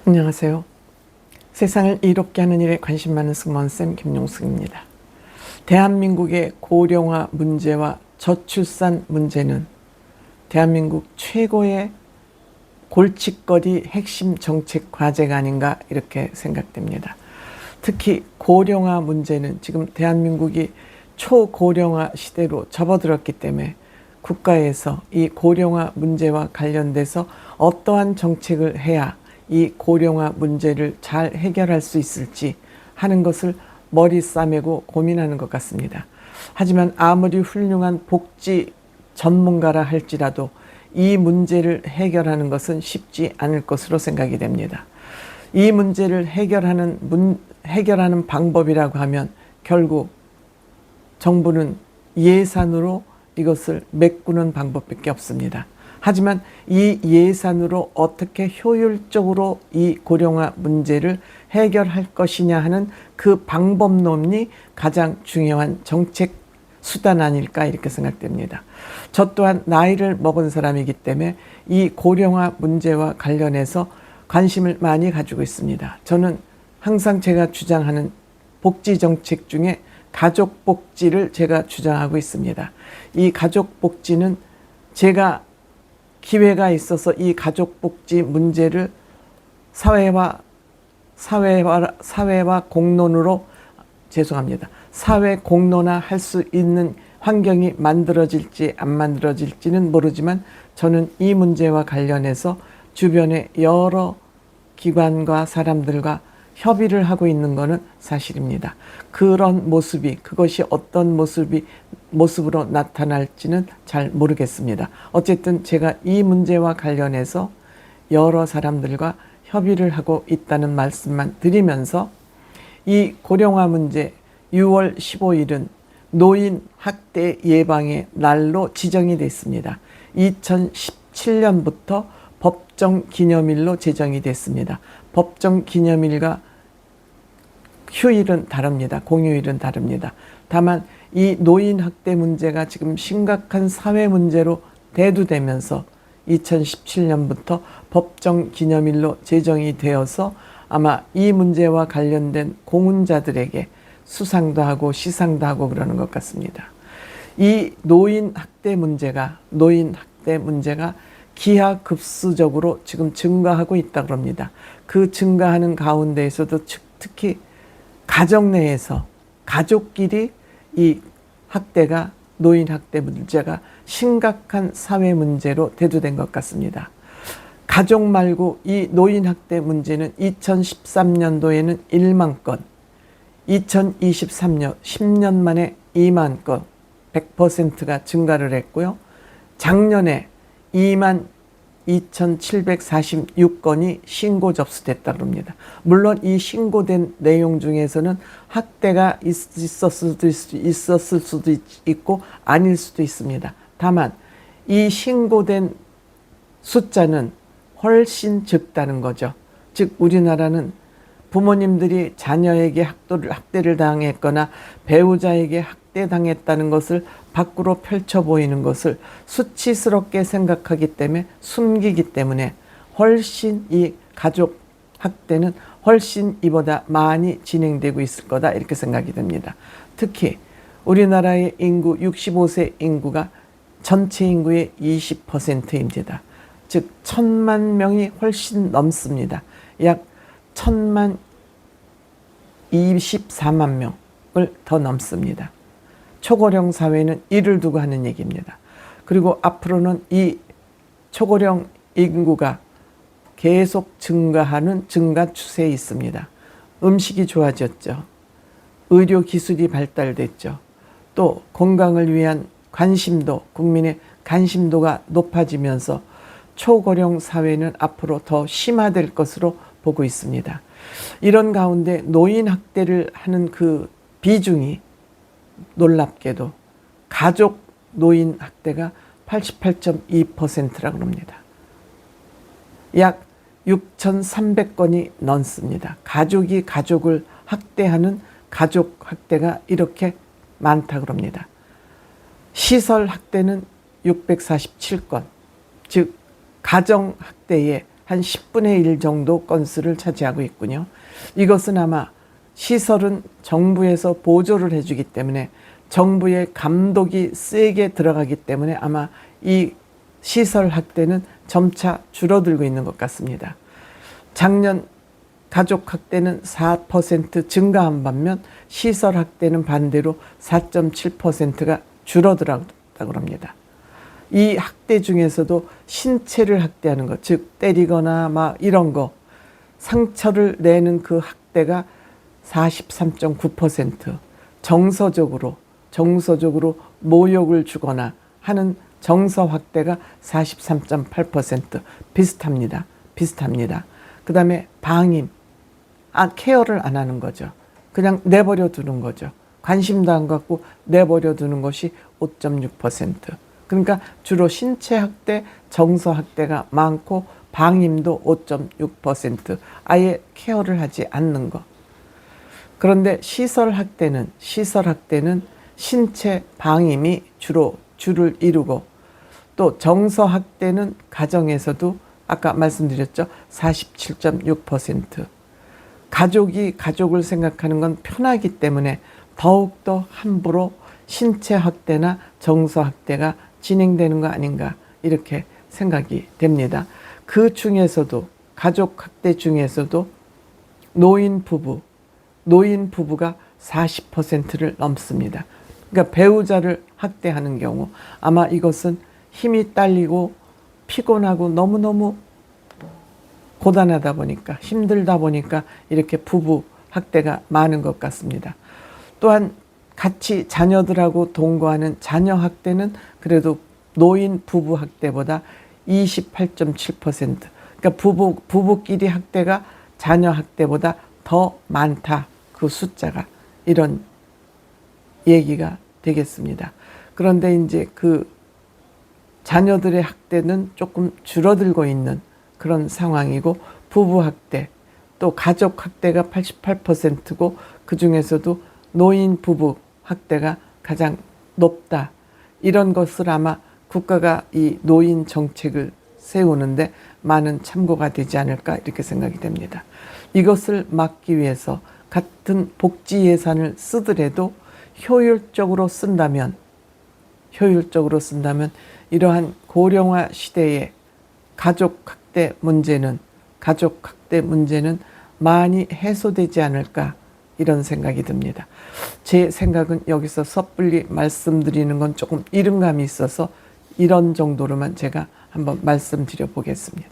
안녕하세요. 세상을 이롭게 하는 일에 관심 많은 승무원쌤 김용숙입니다. 대한민국의 고령화 문제와 저출산 문제는 대한민국 최고의 골칫거리 핵심 정책 과제가 아닌가 이렇게 생각됩니다. 특히 고령화 문제는 지금 대한민국이 초고령화 시대로 접어들었기 때문에 국가에서 이 고령화 문제와 관련돼서 어떠한 정책을 해야 이 고령화 문제를 잘 해결할 수 있을지 하는 것을 머리 싸매고 고민하는 것 같습니다. 하지만 아무리 훌륭한 복지 전문가라 할지라도 이 문제를 해결하는 것은 쉽지 않을 것으로 생각이 됩니다. 이 문제를 해결하는 방법이라고 하면 결국 정부는 예산으로 이것을 메꾸는 방법밖에 없습니다. 하지만 이 예산으로 어떻게 효율적으로 이 고령화 문제를 해결할 것이냐 하는 그 방법론이 가장 중요한 정책 수단 아닐까 이렇게 생각됩니다. 저 또한 나이를 먹은 사람이기 때문에 이 고령화 문제와 관련해서 관심을 많이 가지고 있습니다. 저는 항상 제가 주장하는 복지 정책 중에 가족복지를 제가 주장하고 있습니다. 이 가족복지는 제가 기회가 있어서 이 가족복지 문제를 사회와 공론으로 사회 공론화 할 수 있는 환경이 만들어질지 안 만들어질지는 모르지만 저는 이 문제와 관련해서 주변의 여러 기관과 사람들과 협의를 하고 있는 것은 사실입니다. 그런 모습이 그것이 어떤 모습으로 나타날지는 잘 모르겠습니다. 어쨌든 제가 이 문제와 관련해서 여러 사람들과 협의를 하고 있다는 말씀만 드리면서 이 고령화 문제 6월 15일은 노인 학대 예방의 날로 지정이 됐습니다. 2017년부터 법정 기념일로 제정이 됐습니다. 법정 기념일과 휴일은 다릅니다. 공휴일은 다릅니다. 다만 이 노인 학대 문제가 지금 심각한 사회 문제로 대두되면서 2017년부터 법정 기념일로 제정이 되어서 아마 이 문제와 관련된 공훈자들에게 수상도 하고 시상도 하고 그러는 것 같습니다. 이 노인 학대 문제가 기하급수적으로 지금 증가하고 있다고 합니다. 그 증가하는 가운데에서도 특히 가정 내에서 가족끼리 이 노인 학대 문제가 심각한 사회 문제로 대두된 것 같습니다. 가족 말고 이 노인 학대 문제는 2013년도에는 1만 건, 2023년 10년 만에 2만 건, 100%가 증가를 했고요. 작년에 2만 2,746건이 신고 접수됐다고 합니다. 물론 이 신고된 내용 중에서는 학대가 있었을 수도 있고 아닐 수도 있습니다. 다만 이 신고된 숫자는 훨씬 적다는 거죠. 즉 우리나라는 부모님들이 자녀에게 학대를 당했거나 배우자에게 학대당했다는 것을 밖으로 펼쳐 보이는 것을 수치스럽게 생각하기 때문에 숨기기 때문에 훨씬 이 가족 학대는 훨씬 이보다 많이 진행되고 있을 거다 이렇게 생각이 됩니다. 특히 우리나라의 인구 65세 인구가 전체 인구의 20%입니다. 즉 1,000만 명이 훨씬 넘습니다. 약 1,000만 24만 명을 더 넘습니다. 초고령 사회는 이를 두고 하는 얘기입니다. 그리고 앞으로는 이 초고령 인구가 계속 증가 추세에 있습니다. 음식이 좋아졌죠. 의료 기술이 발달됐죠. 또 건강을 위한 국민의 관심도가 높아지면서 초고령 사회는 앞으로 더 심화될 것으로 보고 있습니다. 이런 가운데 노인 학대를 하는 그 비중이 놀랍게도 가족 노인 학대가 88.2%라고 합니다. 약 6,300건이 넘습니다. 가족이 가족을 학대하는 가족 학대가 이렇게 많다고 합니다. 시설 학대는 647건, 즉 가정 학대의 한 10분의 1 정도 건수를 차지하고 있군요. 이것은 아마 시설은 정부에서 보조를 해주기 때문에 정부의 감독이 세게 들어가기 때문에 아마 이 시설 학대는 점차 줄어들고 있는 것 같습니다. 작년 가족 학대는 4% 증가한 반면 시설 학대는 반대로 4.7%가 줄어들었다고 합니다. 이 학대 중에서도 신체를 학대하는 것, 즉 때리거나 막 이런 거, 상처를 내는 그 학대가 43.9%, 정서적으로 모욕을 주거나 하는 정서 학대가 43.8%, 비슷합니다. 그 다음에 방임, 케어를 안 하는 거죠. 그냥 내버려 두는 거죠. 관심도 안 갖고 내버려 두는 것이 5.6%. 그러니까 주로 신체 학대, 정서 학대가 많고 방임도 5.6%, 아예 케어를 하지 않는 것. 그런데 시설 학대는 신체 방임이 주로 주를 이루고, 또 정서 학대는 가정에서도 아까 말씀드렸죠. 47.6%. 가족이 가족을 생각하는 건 편하기 때문에 더욱더 함부로 신체 학대나 정서 학대가 진행되는 거 아닌가, 이렇게 생각이 됩니다. 그 중에서도, 가족 학대 중에서도 노인 부부가 40%를 넘습니다. 그러니까 배우자를 학대하는 경우, 아마 이것은 힘이 딸리고 피곤하고 너무너무 고단하다 보니까, 힘들다 보니까 이렇게 부부 학대가 많은 것 같습니다. 또한 같이 자녀들하고 동거하는 자녀 학대는 그래도 노인 부부 학대보다 28.7%, 그러니까 부부끼리 학대가 자녀 학대보다 더 많다, 그 숫자가, 이런 얘기가 되겠습니다. 그런데 이제 그 자녀들의 학대는 조금 줄어들고 있는 그런 상황이고, 부부 학대, 또 가족 학대가 88%고 그 중에서도 노인 부부 학대가 가장 높다. 이런 것을 아마 국가가 이 노인 정책을 세우는데 많은 참고가 되지 않을까, 이렇게 생각이 됩니다. 이것을 막기 위해서 같은 복지 예산을 쓰더라도 효율적으로 쓴다면 이러한 고령화 시대에 가족 학대 문제는 많이 해소되지 않을까, 이런 생각이 듭니다. 제 생각은 여기서 섣불리 말씀드리는 건 조금 이른감이 있어서 이런 정도로만 제가 한번 말씀드려 보겠습니다.